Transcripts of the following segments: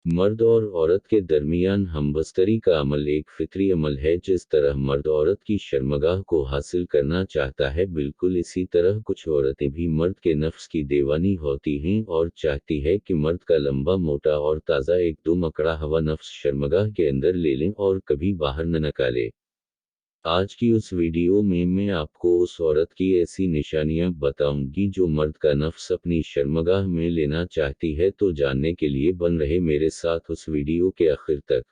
मर्द और औरत के दरमियान हमबस्तरी का अमल एक फितरी अमल है। जिस तरह मर्द औरत की शर्मगाह को हासिल करना चाहता है, बिल्कुल इसी तरह कुछ औरतें भी मर्द के नफ्स की दीवानी होती हैं और चाहती है कि मर्द का लंबा मोटा और ताज़ा एकदम अकड़ा हुआ नफ्स शर्मगाह के अंदर ले लें और कभी बाहर न निकाले। आज की उस वीडियो में मैं आपको उस औरत की ऐसी निशानियां बताऊंगी जो मर्द का नफ्स अपनी शर्मगाह में लेना चाहती है। तो जानने के लिए बन रहे मेरे साथ उस वीडियो के आखिर तक।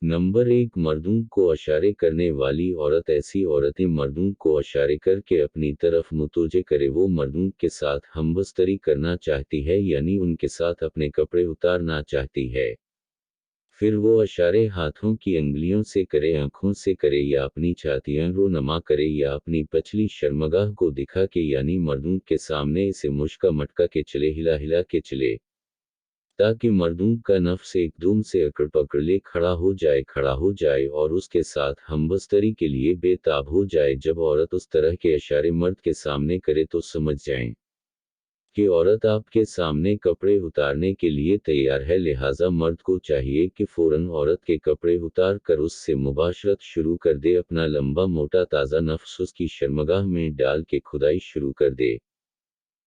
नंबर 1, मर्दों को इशारे करने वाली औरत। ऐसी औरतें मर्दों को इशारे करके अपनी तरफ मुतवज्जे करे। वो मर्दों के साथ हमबस्तरी करना चाहती है, यानी उनके साथ अपने कपड़े उतारना चाहती है। फिर वो इशारे हाथों की अंगुलियों से करे, आंखों से करे, या अपनी छातियां रोनमा करे, या अपनी पछली शर्मगाह को दिखा के, यानी मर्दों के सामने इसे मुश्का मटका के चले, हिला हिला के चले, ताकि मर्दों का नफ्स एकदम से अकड़ पकड़ ले खड़ा हो जाए और उसके साथ हमबस्तरी के लिए बेताब हो जाए। जब औरत उस तरह के इशारे मर्द के सामने करे तो समझ जाएं कि औरत आपके सामने कपड़े उतारने के लिए तैयार है। लिहाजा मर्द को चाहिए कि फौरन औरत के कपड़े उतार कर उससे मुबाशरत शुरू कर दे, अपना लंबा मोटा ताज़ा नफ्स उसकी शर्मगाह में डाल के खुदाई शुरू कर दे।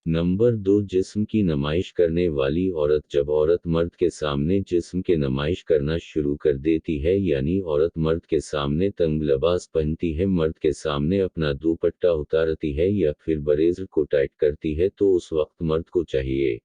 नंबर 2, जिस्म की नुमाइश करने वाली औरत। जब औरत मर्द के सामने जिस्म के नुमाइश करना शुरू कर देती है, यानी औरत मर्द के सामने तंग लिबास पहनती है, मर्द के सामने अपना दुपट्टा उतारती है या फिर ब्लेज़र को टाइट करती है, तो उस वक्त मर्द को चाहिए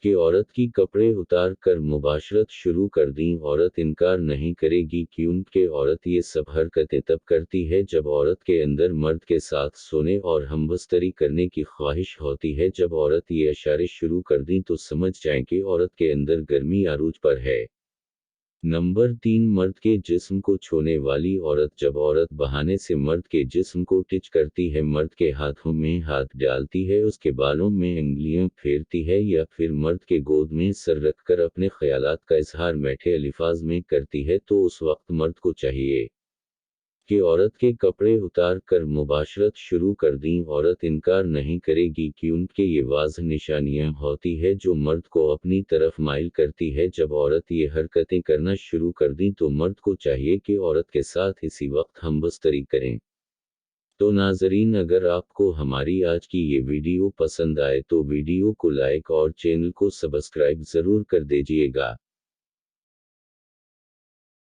कि औरत की कपड़े उतार कर मुबाशरत शुरू कर दें। औरत इनकार नहीं करेगी, क्योंकि औरत ये सब हरकतें तब करती है जब औरत के अंदर मर्द के साथ सोने और हमबस्तरी करने की ख्वाहिश होती है। जब औरत ये इशारे शुरू कर दें तो समझ जाएं कि औरत के अंदर गर्मी आरूज पर है। नंबर 3, मर्द के जिस्म को छूने वाली औरत। जब औरत बहाने से मर्द के जिस्म को टच करती है, मर्द के हाथों में हाथ डालती है, उसके बालों में अंगुलियां फेरती है, या फिर मर्द के गोद में सर रखकर अपने ख्यालात का इजहार मीठे अल्फाज में करती है, तो उस वक्त मर्द को चाहिए कि औरत के कपड़े उतार कर मुबाशरत शुरू कर दें। औरत इनकार नहीं करेगी, क्योंकि ये वाज़ह निशानियां होती है जो मर्द को अपनी तरफ माइल करती है। जब औरत ये हरकतें करना शुरू कर दें तो मर्द को चाहिए कि औरत के साथ इसी वक्त हमबस्तरी करें। तो नाजरीन, अगर आपको हमारी आज की ये वीडियो पसंद आए तो वीडियो को लाइक और चैनल को सब्सक्राइब ज़रूर कर दीजिएगा।